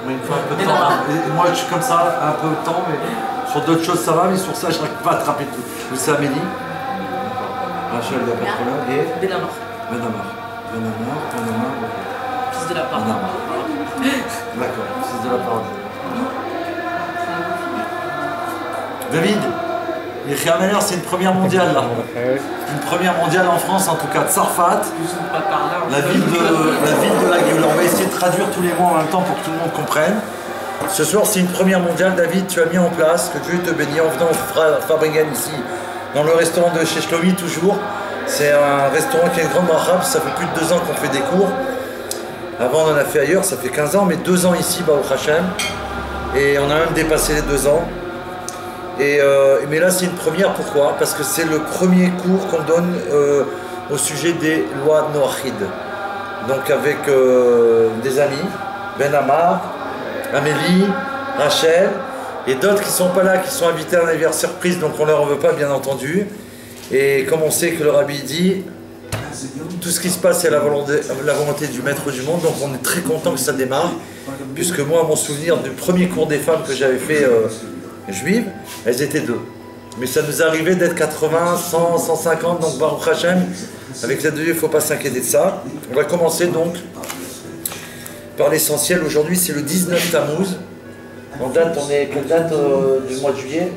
Oui, il faut un peu de temps. Et moi, je suis comme ça, un peu de temps, mais sur d'autres choses, ça va, mais sur ça, je n'arrive pas à attraper tout. Vous c'est Amélie. Rachel, il n'y a pas de problème. Et Benamar. Benamar. Fils de la part. D'accord, fils de la parole. David, les Khmer, c'est une première mondiale là. Une première mondiale en France, en tout cas, de Sarfat. La ville de la Géoula. On va essayer de traduire tous les mots en même temps pour que tout le monde comprenne. Ce soir, c'est une première mondiale. David, tu as mis en place, que Dieu te bénisse, en venant au Fabringen ici, dans le restaurant de chez Shlomi, toujours. C'est un restaurant qui a une grande bracha. Ça fait plus de 2 ans qu'on fait des cours. Avant, on en a fait ailleurs, ça fait 15 ans, mais 2 ans ici, Baruch Hashem. Et on a même dépassé les 2 ans. Mais là, c'est une première, pourquoi? Parce que c'est le premier cours qu'on donne au sujet des lois noachides. Donc avec des amis, Benamar, Amélie, Rachel, et d'autres qui ne sont pas là, qui sont invités à un anniversaire surprise, donc on ne leur en veut pas, bien entendu. Et comme on sait que le rabbi dit, tout ce qui se passe, c'est la volonté du maître du monde, donc on est très content que ça démarre, puisque moi, mon souvenir du premier cours des femmes que j'avais fait juives, elles étaient 2. Mais ça nous arrivait d'être 80, 100, 150, donc Baruch Hashem, avec l'aide de Dieu, il ne faut pas s'inquiéter de ça. On va commencer donc par l'essentiel. Aujourd'hui, c'est le 19 Tammuz. En date, on est quelle date du mois de juillet?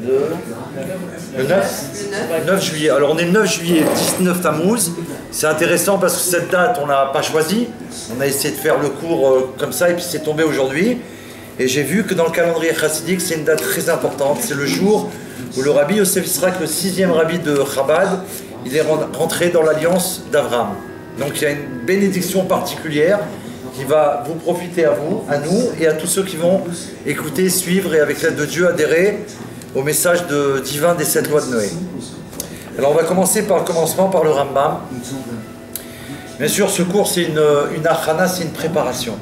Le 9 juillet. Alors on est le 9 juillet, 19 Tammuz. C'est intéressant parce que cette date, on l'a pas choisie. On a essayé de faire le cours comme ça et puis c'est tombé aujourd'hui. Et j'ai vu que dans le calendrier chassidique, c'est une date très importante. C'est le jour où le rabbi Yosef Yitzhak, le 6e rabbi de Chabad, il est rentré dans l'alliance d'Abraham. Donc il y a une bénédiction particulière qui va vous profiter à vous, à nous et à tous ceux qui vont écouter, suivre et avec l'aide de Dieu adhérer au message divin des 7 lois de Noé. Alors on va commencer par le commencement, par le Rambam. Bien sûr, ce cours c'est une achana, c'est une préparation.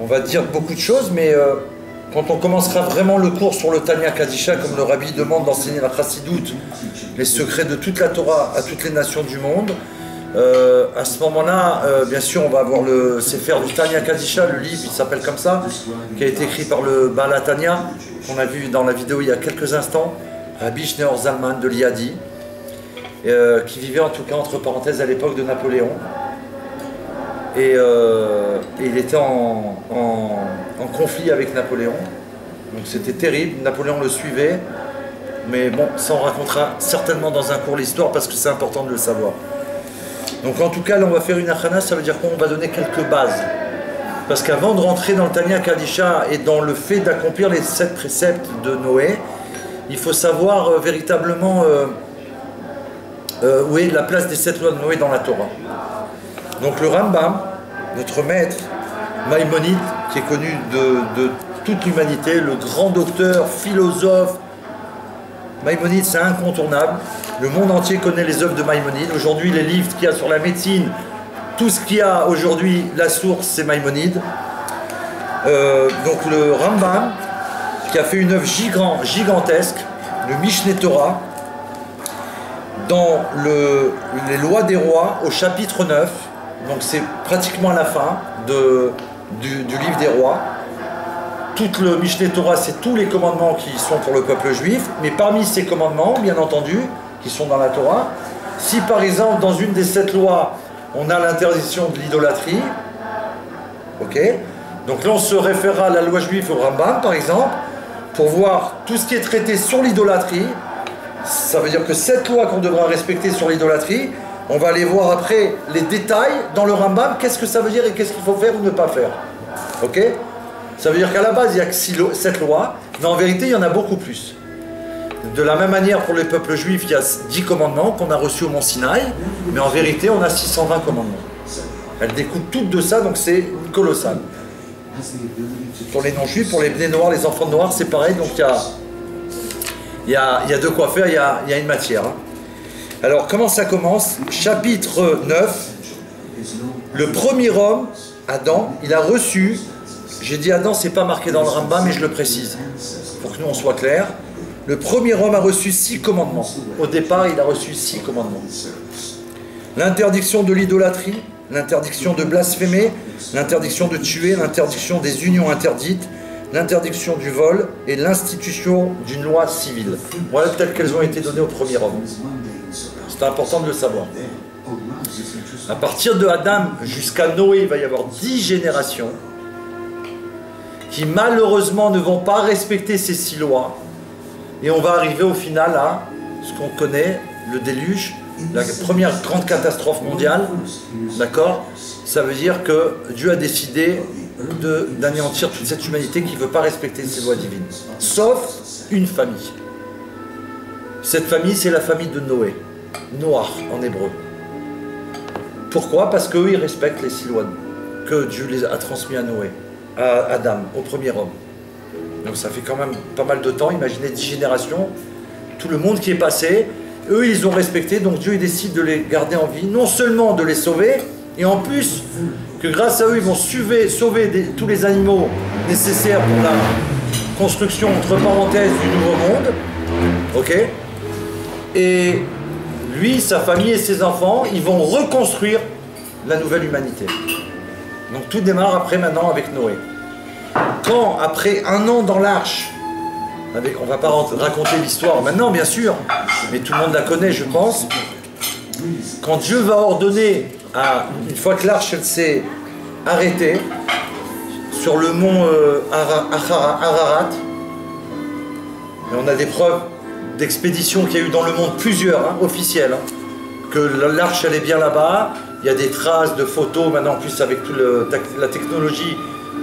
On va dire beaucoup de choses, mais quand on commencera vraiment le cours sur le Tanya Kadisha, comme le rabbi demande d'enseigner la Chassidoute, les secrets de toute la Torah à toutes les nations du monde, à ce moment-là, bien sûr, on va avoir le Sefer du Tanya Kadisha, le livre, il s'appelle comme ça, qui a été écrit par le Baal HaTanya, qu'on a vu dans la vidéo il y a quelques instants, Rabbi Shneor Zalman de Liadi, qui vivait en tout cas entre parenthèses à l'époque de Napoléon. Et il était en conflit avec Napoléon, donc c'était terrible, Napoléon le suivait, mais bon, ça on racontera certainement dans un cours l'histoire parce que c'est important de le savoir. Donc en tout cas, là on va faire une achana, ça veut dire qu'on va donner quelques bases. Parce qu'avant de rentrer dans le Tanya Kadisha et dans le fait d'accomplir les 7 préceptes de Noé, il faut savoir véritablement où est la place des 7 lois de Noé dans la Torah. Donc le Rambam, notre maître, Maïmonide, qui est connu de toute l'humanité, le grand docteur, philosophe, Maïmonide c'est incontournable, le monde entier connaît les œuvres de Maïmonide. Aujourd'hui les livres qu'il y a sur la médecine, tout ce qu'il y a aujourd'hui, la source c'est Maïmonide. Donc le Rambam, qui a fait une œuvre gigantesque, le Mishneh Torah, dans les lois des rois au chapitre 9, donc c'est pratiquement à la fin du livre des rois. Tout le Mishneh Torah, c'est tous les commandements qui sont pour le peuple juif, mais parmi ces commandements, bien entendu, qui sont dans la Torah, si par exemple dans une des 7 lois, on a l'interdiction de l'idolâtrie, ok, donc là on se référera à la loi juive au Rambam par exemple, pour voir tout ce qui est traité sur l'idolâtrie. Ça veut dire que 7 lois qu'on devra respecter sur l'idolâtrie, on va aller voir après les détails dans le Rambam, qu'est-ce que ça veut dire et qu'est-ce qu'il faut faire ou ne pas faire. Ok? Ça veut dire qu'à la base, il n'y a que 7 lois, mais en vérité, il y en a beaucoup plus. De la même manière, pour les peuples juifs, il y a 10 commandements qu'on a reçus au Mont Sinaï, mais en vérité, on a 620 commandements. Elles découlent toutes de ça, donc c'est colossal. Pour les non-juifs, pour les bnei noirs, les enfants noirs, c'est pareil, donc il y a de quoi faire, il y a une matière. Alors, comment ça commence? Chapitre 9. Le premier homme, Adam, il a reçu, j'ai dit Adam, c'est pas marqué dans le Rambam, mais je le précise, pour que nous on soit clair. Le premier homme a reçu 6 commandements. Au départ, il a reçu 6 commandements. l'interdiction de l'idolâtrie, l'interdiction de blasphémer, l'interdiction de tuer, l'interdiction des unions interdites, l'interdiction du vol et l'institution d'une loi civile. Voilà telles qu'elles ont été données au premier homme. C'est important de le savoir. À partir de Adam jusqu'à Noé, il va y avoir 10 générations qui malheureusement ne vont pas respecter ces 6 lois. Et on va arriver au final à ce qu'on connaît, le déluge, la première grande catastrophe mondiale. D'accord? Ça veut dire que Dieu a décidé d'anéantir toute cette humanité qui ne veut pas respecter ces lois divines. Sauf une famille. Cette famille, c'est la famille de Noé. Noach en hébreu. Pourquoi? Parce qu'eux, ils respectent les 6 lois que Dieu les a transmis à Noé, à Adam, au premier homme. Donc ça fait quand même pas mal de temps, imaginez 10 générations, tout le monde qui est passé, eux ils ont respecté, donc Dieu il décide de les garder en vie, non seulement de les sauver, et en plus que grâce à eux ils vont sauver tous les animaux nécessaires pour la construction entre parenthèses du nouveau monde, ok? Et lui, sa famille et ses enfants, ils vont reconstruire la nouvelle humanité. Donc tout démarre après maintenant avec Noé. Quand, après 1 an dans l'arche, on ne va pas raconter l'histoire maintenant bien sûr, mais tout le monde la connaît je pense, quand Dieu va ordonner, une fois que l'arche s'est arrêtée, sur le mont Ararat, et on a des preuves d'expéditions qu'il y a eu dans le monde, plusieurs, officielles, que l'arche elle est bien là-bas, il y a des traces de photos maintenant en plus avec toute la technologie,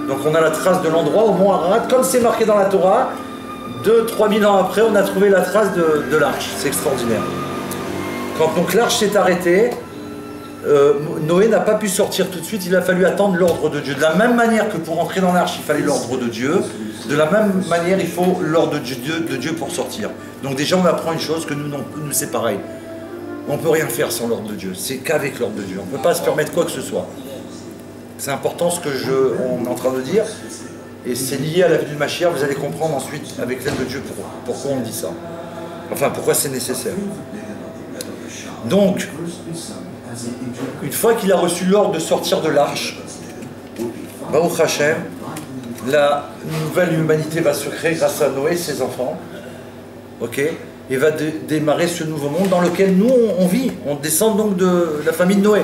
donc on a la trace de l'endroit au mont Ararat, comme c'est marqué dans la Torah, 2-3 000 ans après on a trouvé la trace de l'arche, c'est extraordinaire. Quand donc l'arche s'est arrêtée, Noé n'a pas pu sortir tout de suite, il a fallu attendre l'ordre de Dieu. De la même manière que pour entrer dans l'arche il fallait l'ordre de Dieu, de la même manière il faut l'ordre de Dieu pour sortir. Donc déjà on apprend une chose, que nous c'est pareil. On ne peut rien faire sans l'ordre de Dieu, c'est qu'avec l'ordre de Dieu. On ne peut pas se permettre quoi que ce soit. C'est important ce que on est en train de dire, et c'est lié à la vie du Mashiach, vous allez comprendre ensuite avec l'aide de Dieu pourquoi on dit ça. Enfin pourquoi c'est nécessaire. Donc, une fois qu'il a reçu l'ordre de sortir de l'arche, Baruch Hashem, la nouvelle humanité va se créer grâce à Noé et ses enfants, ok, et va démarrer ce nouveau monde dans lequel nous on vit. On descend donc de la famille de Noé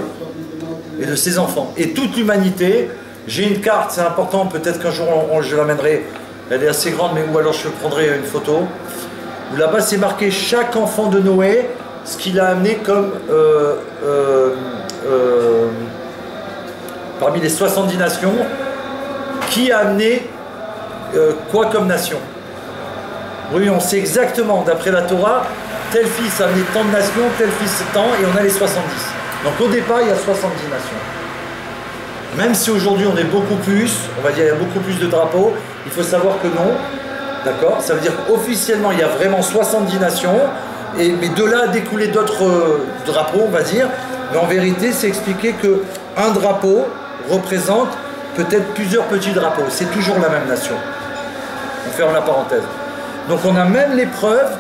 et de ses enfants. Et toute l'humanité, j'ai une carte, c'est important, peut-être qu'un jour je l'amènerai, elle est assez grande, mais ou alors je prendrai une photo, où là-bas c'est marqué chaque enfant de Noé, ce qu'il a amené comme parmi les 70 nations, qui a amené quoi comme nation. Oui, on sait exactement, d'après la Torah, tel fils a amené tant de nations, tel fils tant, et on a les 70. Donc au départ, il y a 70 nations. Même si aujourd'hui on est beaucoup plus, on va dire il y a beaucoup plus de drapeaux, il faut savoir que non, d'accord? Ça veut dire qu'officiellement il y a vraiment 70 nations, mais de là a découlé d'autres drapeaux, on va dire, mais en vérité c'est expliqué qu'un drapeau représente peut-être plusieurs petits drapeaux, c'est toujours la même nation. On ferme la parenthèse. Donc on a même les preuves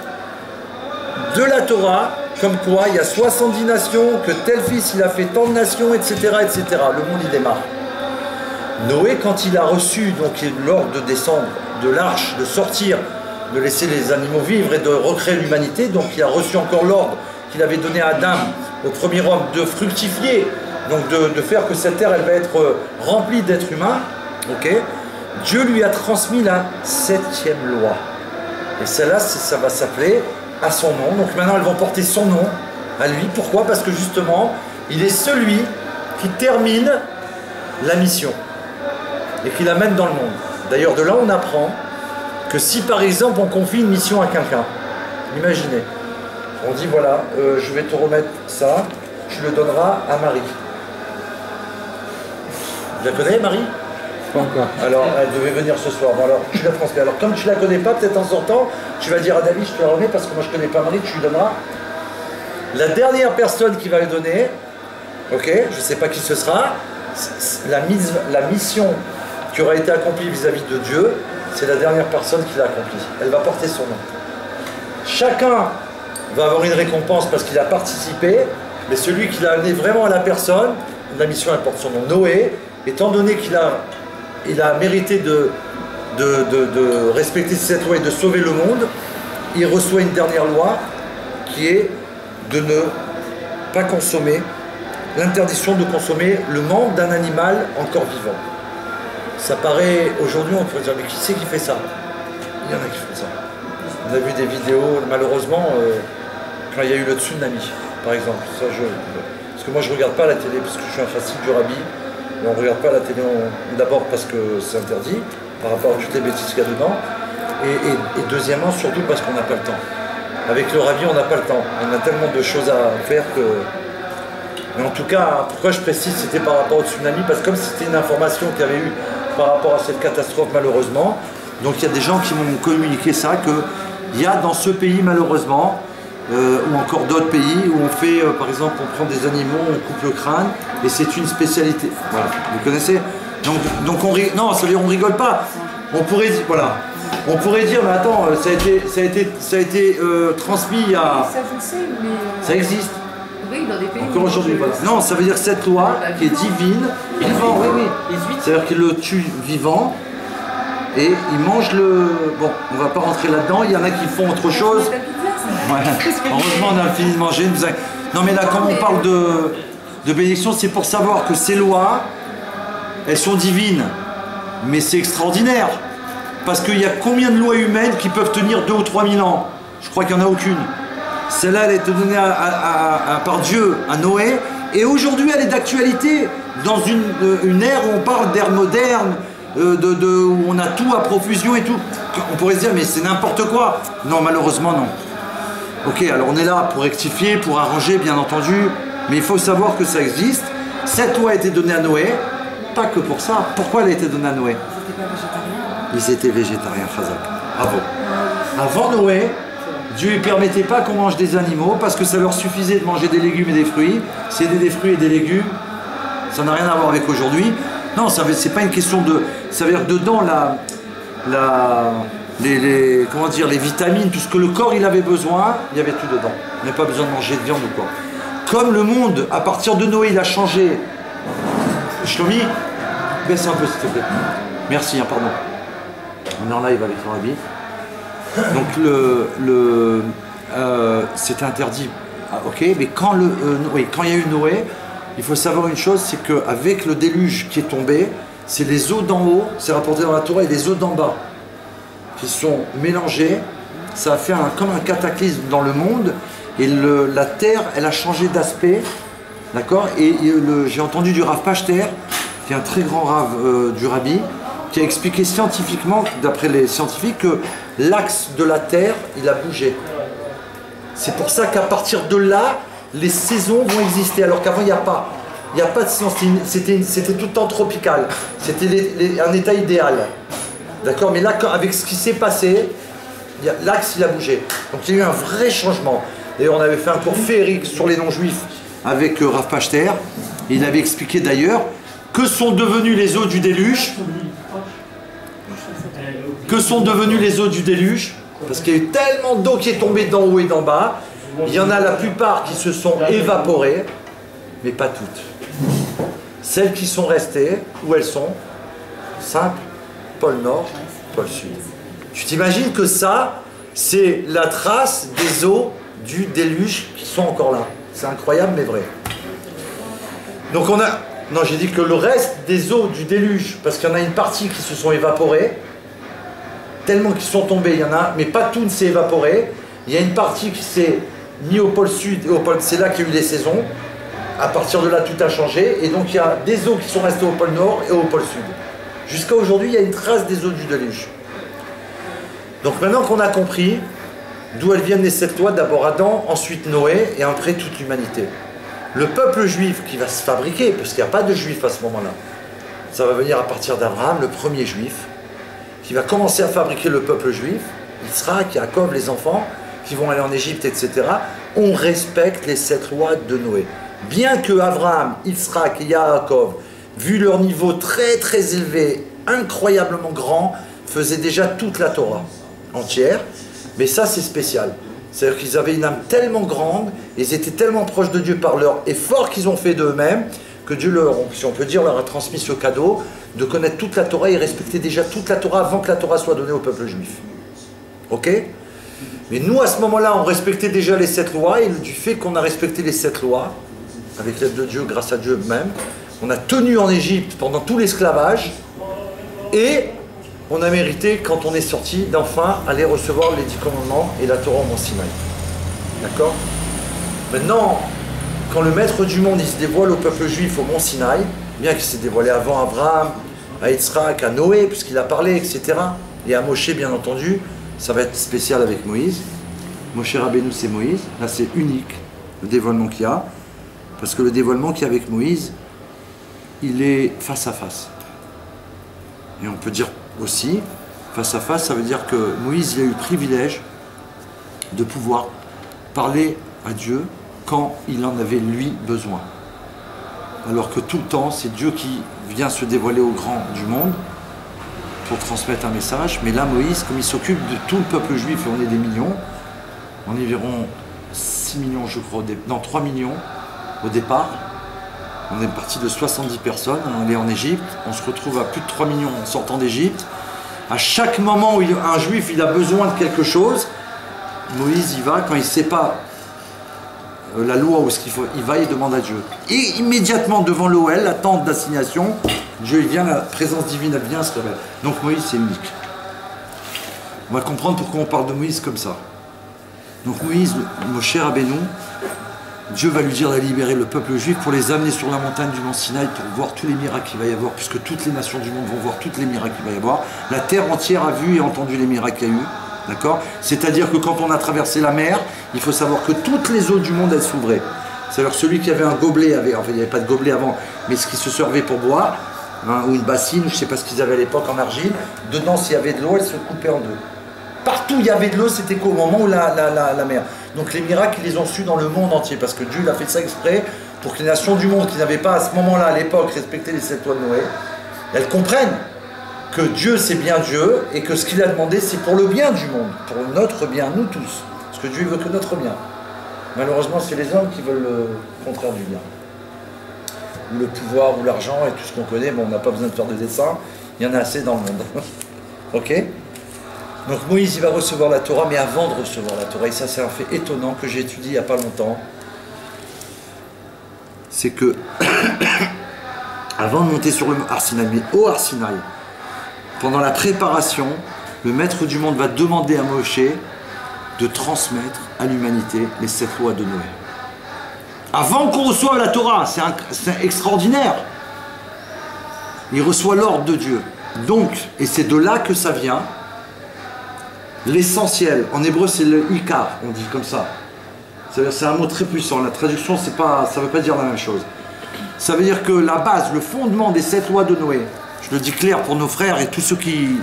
de la Torah, comme quoi il y a 70 nations, que tel fils il a fait tant de nations, etc., etc. Le monde il démarre. Noé, quand il a reçu donc l'ordre de descendre de l'arche, de sortir, de laisser les animaux vivre et de recréer l'humanité, donc il a reçu encore l'ordre qu'il avait donné à Adam, au premier homme, de fructifier, donc de faire que cette terre elle va être remplie d'êtres humains, ok. Dieu lui a transmis la 7e loi. Et celle-là, ça va s'appeler à son nom. Donc maintenant, elles vont porter son nom à lui. Pourquoi? Parce que justement, il est celui qui termine la mission et qui l'amène dans le monde. D'ailleurs, de là, on apprend que si, par exemple, on confie une mission à quelqu'un, imaginez, on dit, voilà, je vais te remettre ça, tu le donneras à Marie. Tu la connais, Marie? Pas encore. Alors, elle devait venir ce soir. Bon, alors, tu la transmets. Alors, comme tu la connais pas, peut-être en sortant, tu vas dire à David, je te la remets parce que moi, je connais pas Marie, tu lui donneras. La dernière personne qui va le donner, ok, je sais pas qui ce sera, la mission qui aura été accomplie vis-à-vis de Dieu, c'est la dernière personne qui l'a accomplie. Elle va porter son nom. Chacun va avoir une récompense parce qu'il a participé, mais celui qui l'a amené vraiment à la personne, la mission elle porte son nom, Noé, étant donné qu'il a mérité de respecter cette loi et de sauver le monde, il reçoit une dernière loi qui est de ne pas consommer, l'interdiction de consommer le membre d'un animal encore vivant. Ça paraît, aujourd'hui on pourrait dire, mais qui c'est qui fait ça? Il y en a qui font ça. On a vu des vidéos, malheureusement, quand il y a eu le tsunami, par exemple. Ça, parce que moi je ne regarde pas la télé, parce que je suis un facile du rabbi. Mais on ne regarde pas la télé d'abord parce que c'est interdit, par rapport à toutes les bêtises qu'il y a dedans. Et deuxièmement, surtout parce qu'on n'a pas le temps. Avec le rabbi, on n'a pas le temps. On a tellement de choses à faire que... Mais en tout cas, pourquoi je précise, c'était par rapport au tsunami, parce que comme c'était une information qu'il y avait eu par rapport à cette catastrophe, malheureusement, donc il y a des gens qui m'ont communiqué ça, qu'il y a dans ce pays, malheureusement, ou encore d'autres pays, où on fait, par exemple, on prend des animaux, on coupe le crâne, et c'est une spécialité. Voilà, vous connaissez? Donc non, ça veut dire on rigole pas. On pourrait dire, voilà. On pourrait dire, mais attends, ça a été transmis à... Ça, je sais, mais... Ça existe. Oui, dans des pays... Encore aujourd'hui, voilà. Non, ça veut dire que cette loi, qui est divine, vivant, oui. C'est-à-dire qu'il le tue vivant, et il mange le... Bon, on va pas rentrer là-dedans, il y en a qui font autre chose. Ouais. Heureusement, on a fini de manger. Non, mais là, quand on parle de bénédiction, c'est pour savoir que ces lois, elles sont divines, mais c'est extraordinaire. Parce qu'il y a combien de lois humaines qui peuvent tenir 2 ou 3 000 ans? Je crois qu'il n'y en a aucune. Celle-là, elle a été donnée par Dieu à Noé, et aujourd'hui, elle est d'actualité, dans une ère où on parle d'ère moderne, où on a tout à profusion et tout. On pourrait se dire, mais c'est n'importe quoi. Non, malheureusement, non. Ok, alors on est là pour rectifier, pour arranger, bien entendu, mais il faut savoir que ça existe. Cette loi a été donnée à Noé, pas que pour ça. Pourquoi elle a été donnée à Noé? Ils étaient végétariens, Khazak. Bravo. Avant Noé, Dieu ne permettait pas qu'on mange des animaux parce que ça leur suffisait de manger des légumes et des fruits. C'était des fruits et des légumes, ça n'a rien à voir avec aujourd'hui. Non, c'est pas une question de... Ça veut dire que dedans, comment dire, les vitamines, tout ce que le corps il avait besoin, il y avait tout dedans. On n'a pas besoin de manger de viande ou quoi. Comme le monde, à partir de Noé, il a changé. Shlomi, baisse un peu s'il te plaît. Merci, pardon. On est en live avec le rabbi. Donc c'était interdit. Ah, ok, mais quand il y a eu Noé, il faut savoir une chose, c'est qu'avec le déluge qui est tombé, c'est les eaux d'en haut, c'est rapporté dans la Torah, et les eaux d'en bas qui sont mélangées. Ça a fait comme un cataclysme dans le monde, et la terre, elle a changé d'aspect, d'accord. Et j'ai entendu du Rav Pachter, qui est un très grand Rav du Rabbi, qui a expliqué scientifiquement, d'après les scientifiques, que l'axe de la terre, il a bougé. C'est pour ça qu'à partir de là, les saisons vont exister, alors qu'avant, il n'y a pas. Il n'y a pas de saison, c'était tout le temps tropical. C'était un état idéal. D'accord. Mais là, avec ce qui s'est passé, l'axe, il a bougé. Donc il y a eu un vrai changement. D'ailleurs, on avait fait un cours féerique sur les non-juifs avec Rav Pachter. Il avait expliqué d'ailleurs que sont devenues les eaux du déluge. Que sont devenues les eaux du déluge? Parce qu'il y a eu tellement d'eau qui est tombée d'en haut et d'en bas. Il y en a la plupart qui se sont évaporées, mais pas toutes. Celles qui sont restées, où elles sont? Simple, pôle Nord, pôle Sud. Tu t'imagines que ça, c'est la trace des eaux du déluge qui sont encore là. C'est incroyable, mais vrai. Donc on a... Non, j'ai dit que le reste des eaux du déluge, parce qu'il y en a une partie qui se sont évaporées, tellement qu'ils sont tombés, il y en a, mais pas tout ne s'est évaporé. Il y a une partie qui s'est mise au pôle Sud, et au pôle... c'est là qu'il y a eu les saisons. À partir de là, tout a changé, et donc il y a des eaux qui sont restées au pôle Nord et au pôle Sud. Jusqu'à aujourd'hui, il y a une trace des eaux du déluge. Donc maintenant qu'on a compris d'où elles viennent les 7 lois, d'abord Adam, ensuite Noé, et après toute l'humanité. Le peuple juif qui va se fabriquer, parce qu'il n'y a pas de juif à ce moment-là, ça va venir à partir d'Abraham, le premier juif, qui va commencer à fabriquer le peuple juif, Yitzhak, Yaakov, les enfants, qui vont aller en Égypte, etc. On respecte les 7 lois de Noé. Bien que Abraham, Yitzhak et Yaakov, vu leur niveau très très élevé, incroyablement grand, faisaient déjà toute la Torah entière, mais ça c'est spécial. C'est-à-dire qu'ils avaient une âme tellement grande, ils étaient tellement proches de Dieu par leur effort qu'ils ont fait d'eux-mêmes, que Dieu leur, si on peut dire, leur a transmis ce cadeau de connaître toute la Torah et respecter déjà toute la Torah avant que la Torah soit donnée au peuple juif. Ok? Mais nous, à ce moment-là, on respectait déjà les 7 lois, et du fait qu'on a respecté les 7 lois, avec l'aide de Dieu, grâce à Dieu même, on a tenu en Égypte pendant tout l'esclavage, et on a mérité, quand on est sorti, d'enfin aller recevoir les 10 commandements et la Torah au mont Sinaï. D'accord? Maintenant, quand le maître du monde il se dévoile au peuple juif au mont Sinaï, bien qu'il s'est dévoilé avant Abraham, à Yitzhak, à Noé, puisqu'il a parlé, etc., et à Moshe, bien entendu, ça va être spécial avec Moïse. Moshe Rabbeinu, c'est Moïse. Là, c'est unique, le dévoilement qu'il y a, parce que le dévoilement qu'il y a avec Moïse, il est face à face. Et on peut dire aussi, face à face, ça veut dire que Moïse il a eu le privilège de pouvoir parler à Dieu quand il en avait lui besoin. Alors que tout le temps, c'est Dieu qui vient se dévoiler au grand du monde pour transmettre un message. Mais là, Moïse, comme il s'occupe de tout le peuple juif, et on est des millions, on est environ 6 millions, je crois, non 3 millions au départ. On est parti de 70 personnes, on est en Égypte, on se retrouve à plus de 3 millions en sortant d'Égypte. À chaque moment où un juif il a besoin de quelque chose, Moïse y va, quand il ne sait pas la loi ou ce qu'il faut, il va et demande à Dieu. Et immédiatement devant l'OL, la tente d'assignation, Dieu il vient, la présence divine elle vient, se révèle. Donc Moïse c'est unique. On va comprendre pourquoi on parle de Moïse comme ça. Donc Moïse, Moshe Rabbeinu, Dieu va lui dire d'aller libérer le peuple juif pour les amener sur la montagne du mont Sinaï pour voir tous les miracles qu'il va y avoir, puisque toutes les nations du monde vont voir tous les miracles qu'il va y avoir. La terre entière a vu et entendu les miracles qu'il y a eu. D'accord? C'est-à-dire que quand on a traversé la mer, il faut savoir que toutes les eaux du monde elles s'ouvraient. C'est-à-dire celui qui avait un gobelet, enfin il n'y avait pas de gobelet avant, mais ce qui se servait pour boire, hein, ou une bassine, je ne sais pas ce qu'ils avaient à l'époque en argile, dedans s'il y avait de l'eau, elle se coupait en deux. Partout où il y avait de l'eau, c'était qu'au moment où la mer. Donc les miracles, ils les ont su dans le monde entier, parce que Dieu il a fait ça exprès pour que les nations du monde qui n'avaient pas à ce moment-là, à l'époque, respecté les 7 lois de Noé, elles comprennent que Dieu c'est bien Dieu, et que ce qu'il a demandé c'est pour le bien du monde, pour notre bien, nous tous. Parce que Dieu veut que notre bien. Malheureusement, c'est les hommes qui veulent le contraire du bien. Ou le pouvoir, ou l'argent, et tout ce qu'on connaît, bon, on n'a pas besoin de faire de dessin, il y en a assez dans le monde. Ok? Donc Moïse il va recevoir la Torah, mais avant de recevoir la Torah, et ça c'est un fait étonnant que j'ai étudié il n'y a pas longtemps, c'est que avant de monter sur le Arsinaï, mais au Arsinaï, pendant la préparation, le maître du monde va demander à Moshe de transmettre à l'humanité les 7 lois de Noé. Avant qu'on reçoive la Torah, c'est extraordinaire. Il reçoit l'ordre de Dieu. Donc, et c'est de là que ça vient, l'essentiel, en hébreu c'est le ikar, on dit comme ça. C'est un mot très puissant, la traduction ça ne veut pas dire la même chose. Ça veut dire que la base, le fondement des 7 lois de Noé, je le dis clair pour nos frères et tous ceux qui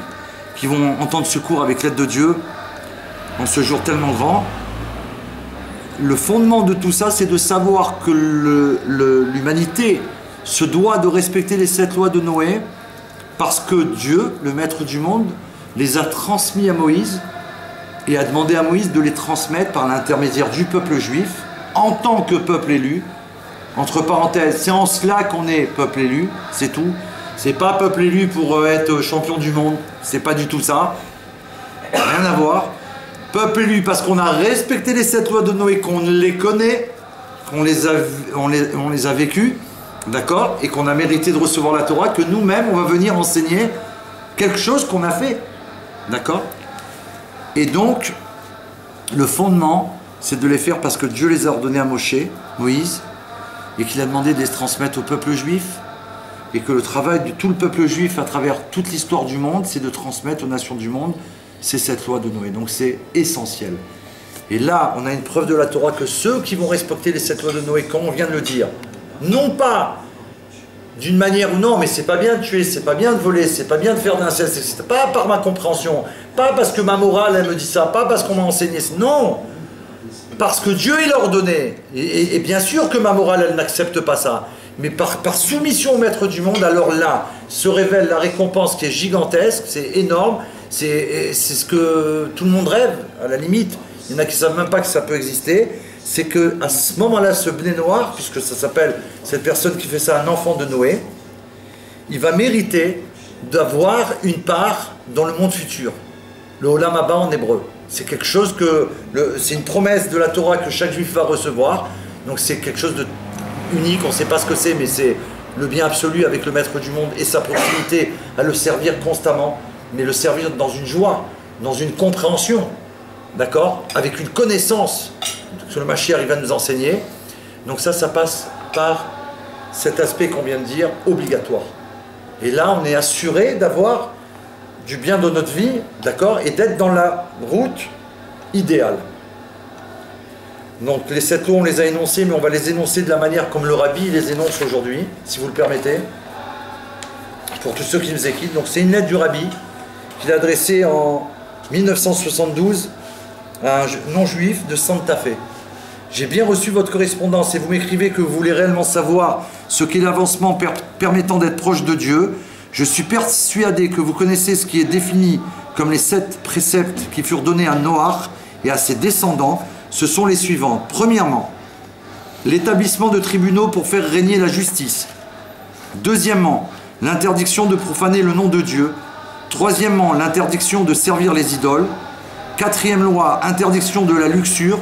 vont entendre ce cours avec l'aide de Dieu, en ce jour tellement grand, le fondement de tout ça c'est de savoir que l'humanité se doit de respecter les 7 lois de Noé, parce que Dieu, le maître du monde, les a transmis à Moïse et a demandé à Moïse de les transmettre par l'intermédiaire du peuple juif en tant que peuple élu. Entre parenthèses, c'est en cela qu'on est peuple élu, c'est tout. C'est pas peuple élu pour être champion du monde, c'est pas du tout ça. Rien à voir. Peuple élu parce qu'on a respecté les 7 lois de Noé, qu'on les connaît, qu'on les a vécues, d'accord, et qu'on a mérité de recevoir la Torah, que nous-mêmes on va venir enseigner quelque chose qu'on a fait. D'accord? Et donc, le fondement, c'est de les faire parce que Dieu les a ordonnés à Moïse, et qu'il a demandé de les transmettre au peuple juif, et que le travail de tout le peuple juif à travers toute l'histoire du monde, c'est de transmettre aux nations du monde ces 7 lois de Noé. Donc c'est essentiel. Et là, on a une preuve de la Torah que ceux qui vont respecter les 7 lois de Noé, comme on vient de le dire, non pas d'une manière ou non, mais c'est pas bien de tuer, c'est pas bien de voler, c'est pas bien de faire d'inceste, c'est pas par ma compréhension, pas parce que ma morale elle me dit ça, pas parce qu'on m'a enseigné, non, parce que Dieu il a ordonné, et bien sûr que ma morale elle n'accepte pas ça, mais par soumission au maître du monde, alors là se révèle la récompense qui est gigantesque, c'est énorme, c'est ce que tout le monde rêve, à la limite, il y en a qui ne savent même pas que ça peut exister, c'est qu'à ce moment-là, ce blé noir, puisque ça s'appelle, cette personne qui fait ça, un enfant de Noé, il va mériter d'avoir une part dans le monde futur. Le Olam Haba en hébreu. C'est quelque chose que, c'est une promesse de la Torah que chaque juif va recevoir, donc c'est quelque chose de unique, on ne sait pas ce que c'est, mais c'est le bien absolu avec le maître du monde et sa proximité à le servir constamment, mais le servir dans une joie, dans une compréhension, d'accord, avec une connaissance que le Mashiach il va nous enseigner. Donc ça passe par cet aspect qu'on vient de dire, obligatoire. Et là, on est assuré d'avoir du bien dans notre vie, d'accord, et d'être dans la route idéale. Donc les 7 lois, on les a énoncées, mais on va les énoncer de la manière comme le Rabbi les énonce aujourd'hui, si vous le permettez, pour tous ceux qui nous écoutent. Donc c'est une lettre du Rabbi qu'il a adressée en 1972 à un non-juif de Santa Fe. J'ai bien reçu votre correspondance et vous m'écrivez que vous voulez réellement savoir ce qu'est l'avancement permettant d'être proche de Dieu. Je suis persuadé que vous connaissez ce qui est défini comme les 7 préceptes qui furent donnés à Noach et à ses descendants. Ce sont les suivants. Premièrement, l'établissement de tribunaux pour faire régner la justice. Deuxièmement, l'interdiction de profaner le nom de Dieu. Troisièmement, l'interdiction de servir les idoles. Quatrième loi, interdiction de la luxure.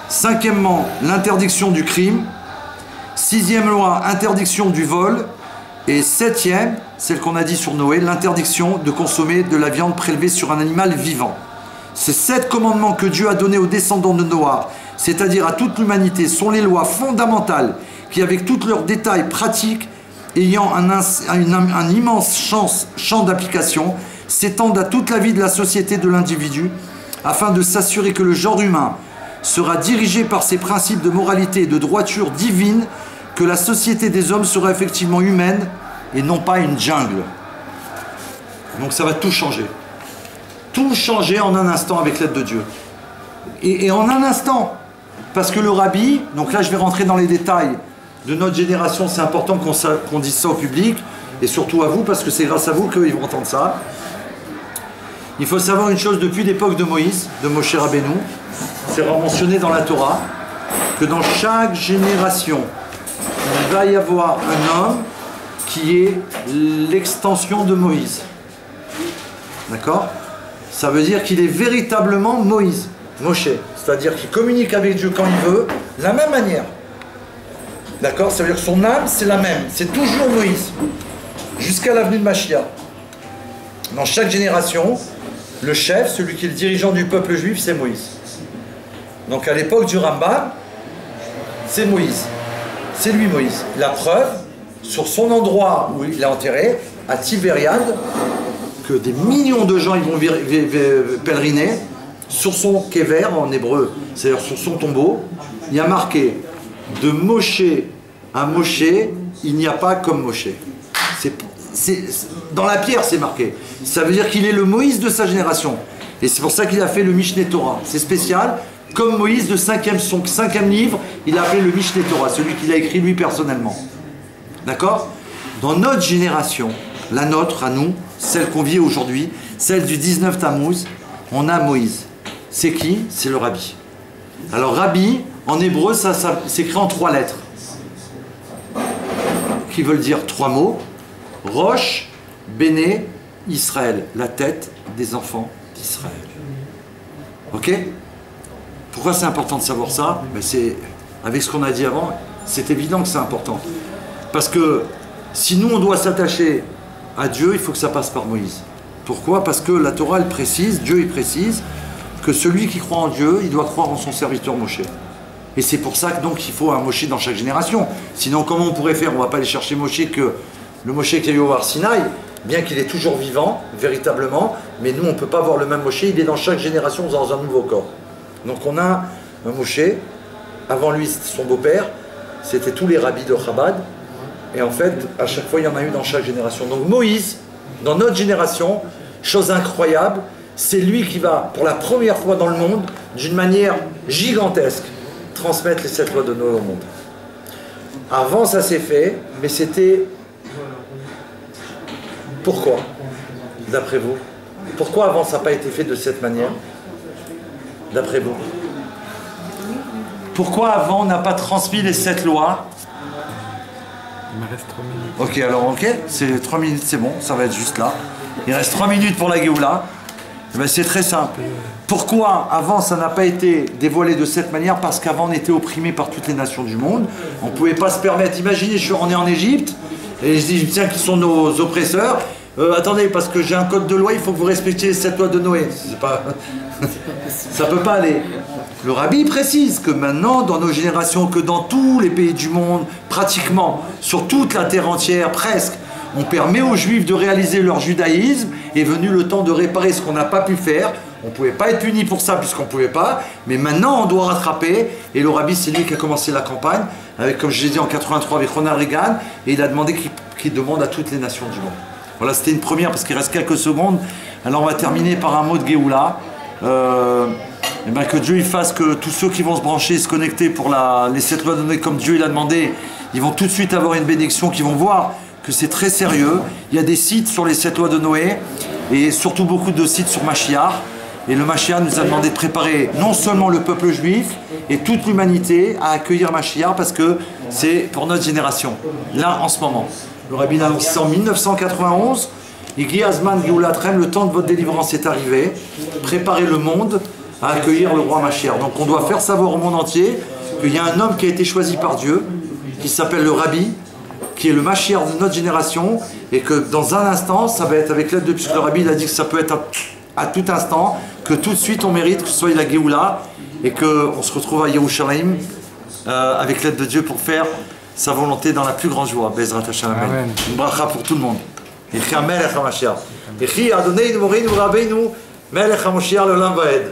Cinquièmement, l'interdiction du crime. Sixième loi, interdiction du vol. Et septième, celle qu'on a dit sur Noé, l'interdiction de consommer de la viande prélevée sur un animal vivant. Ces 7 commandements que Dieu a donnés aux descendants de Noach, c'est-à-dire à toute l'humanité, sont les lois fondamentales qui, avec tous leurs détails pratiques, ayant un immense champ d'application, s'étendent à toute la vie de la société de l'individu, afin de s'assurer que le genre humain sera dirigé par ces principes de moralité et de droiture divine, que la société des hommes sera effectivement humaine et non pas une jungle. Donc ça va tout changer. Tout changer en un instant avec l'aide de Dieu. Et en un instant, parce que le Rabbi, donc là je vais rentrer dans les détails de notre génération, c'est important qu'on dise ça au public, et surtout à vous, parce que c'est grâce à vous qu'ils vont entendre ça. Il faut savoir une chose, depuis l'époque de Moïse, de Moshe Rabbeinu, c'est mentionné dans la Torah, que dans chaque génération, il va y avoir un homme qui est l'extension de Moïse. D'accord ? Ça veut dire qu'il est véritablement Moïse, Moshe. C'est-à-dire qu'il communique avec Dieu quand il veut, de la même manière. D'accord ? Ça veut dire que son âme, c'est la même. C'est toujours Moïse. Jusqu'à l'avenue de Mashiach. Dans chaque génération, le chef, celui qui est le dirigeant du peuple juif, c'est Moïse. Donc à l'époque du Rambam, c'est Moïse. C'est lui Moïse. La preuve, sur son endroit où il est enterré, à Tibériade, que des millions de gens ils vont pèleriner, sur son kéver en hébreu, c'est-à-dire sur son tombeau, il y a marqué de Moshe à Moshe, il n'y a pas comme Moshe. Dans la pierre c'est marqué. Ça veut dire qu'il est le Moïse de sa génération. Et c'est pour ça qu'il a fait le Mishneh Torah. C'est spécial. Comme Moïse de son 5e livre, il a appelé le Mishneh Torah, celui qu'il a écrit lui personnellement. D'accord ? Dans notre génération, la nôtre, à nous, celle qu'on vit aujourd'hui, celle du 19 Tammuz, on a Moïse. C'est qui ? C'est le Rabbi. Alors Rabbi, en hébreu, ça s'écrit en 3 lettres, qui veulent dire 3 mots. Rosh, Béné, Israël, la tête des enfants d'Israël. Ok ? Pourquoi c'est important de savoir ça ? C'est, avec ce qu'on a dit avant, c'est évident que c'est important. Parce que si nous on doit s'attacher à Dieu, il faut que ça passe par Moïse. Pourquoi ? Parce que la Torah elle précise, Dieu il précise, que celui qui croit en Dieu, il doit croire en son serviteur Moshe. Et c'est pour ça que donc il faut un Moshe dans chaque génération. Sinon comment on pourrait faire ? On ne va pas aller chercher Moshe que le Moshe qui a eu au Har Sinaï, bien qu'il est toujours vivant, véritablement, mais nous on ne peut pas voir le même Moshe, il est dans chaque génération dans un nouveau corps. Donc on a un Moshe, avant lui c'était son beau-père, c'était tous les rabbis de Chabad, et en fait à chaque fois il y en a eu dans chaque génération. Donc Moïse, dans notre génération, chose incroyable, c'est lui qui va pour la première fois dans le monde, d'une manière gigantesque, transmettre les 7 lois de Noé au monde. Avant ça s'est fait, mais c'était... Pourquoi ? D'après vous ? Pourquoi avant ça n'a pas été fait de cette manière ? d'après vous? Pourquoi avant on n'a pas transmis les 7 lois? Il me reste 3 minutes. Ok, alors ok, c'est 3 minutes, c'est bon, ça va être juste là. Il reste 3 minutes pour la Géoula. Ben, c'est très simple. Pourquoi avant ça n'a pas été dévoilé de cette manière? Parce qu'avant on était opprimé par toutes les nations du monde. On ne pouvait pas se permettre. Imaginez, on est en Égypte et les Égyptiens qui sont nos oppresseurs. Attendez, parce que j'ai un code de loi, il faut que vous respectiez les 7 lois de Noé. C'est pas... ça peut pas aller. Le rabbi précise que maintenant, dans nos générations, que dans tous les pays du monde, pratiquement, sur toute la terre entière, presque, on permet aux Juifs de réaliser leur judaïsme. Est venu le temps de réparer ce qu'on n'a pas pu faire. On ne pouvait pas être puni pour ça puisqu'on ne pouvait pas. Mais maintenant, on doit rattraper. Et le rabbi, c'est lui qui a commencé la campagne, avec, comme je l'ai dit, en 83 avec Ronald Reagan. Et il a demandé qu'il demande à toutes les nations du monde. Voilà, c'était une première parce qu'il reste quelques secondes. Alors on va terminer par un mot de Géoula. Et ben que Dieu il fasse que tous ceux qui vont se brancher, se connecter pour les 7 lois de Noé comme Dieu il a demandé, ils vont tout de suite avoir une bénédiction, qui vont voir que c'est très sérieux. Il y a des sites sur les 7 lois de Noé et surtout beaucoup de sites sur Mashiach. Et le Mashiach nous a demandé de préparer non seulement le peuple juif et toute l'humanité à accueillir Mashiach parce que c'est pour notre génération, là en ce moment. Le rabbi l'a annoncé en 1991. Igi Azman Géoulatrem, le temps de votre délivrance est arrivé. Préparez le monde à accueillir le roi Mashiach. Donc on doit faire savoir au monde entier qu'il y a un homme qui a été choisi par Dieu, qui s'appelle le Rabbi, qui est le Mashiach de notre génération, et que dans un instant, ça va être avec l'aide de, puisque le Rabbi il a dit que ça peut être à tout instant, que tout de suite on mérite que ce soit la Géoula, et qu'on se retrouve à Yerushalayim avec l'aide de Dieu pour faire sa volonté dans la plus grande joie. Bezrat Hashem, amen. Une bracha pour tout le monde. Yechi Melech HaMashiach. Yechi Adonai Moreinu Rabbeinu Melech HaMashiach L'Olam Vaed.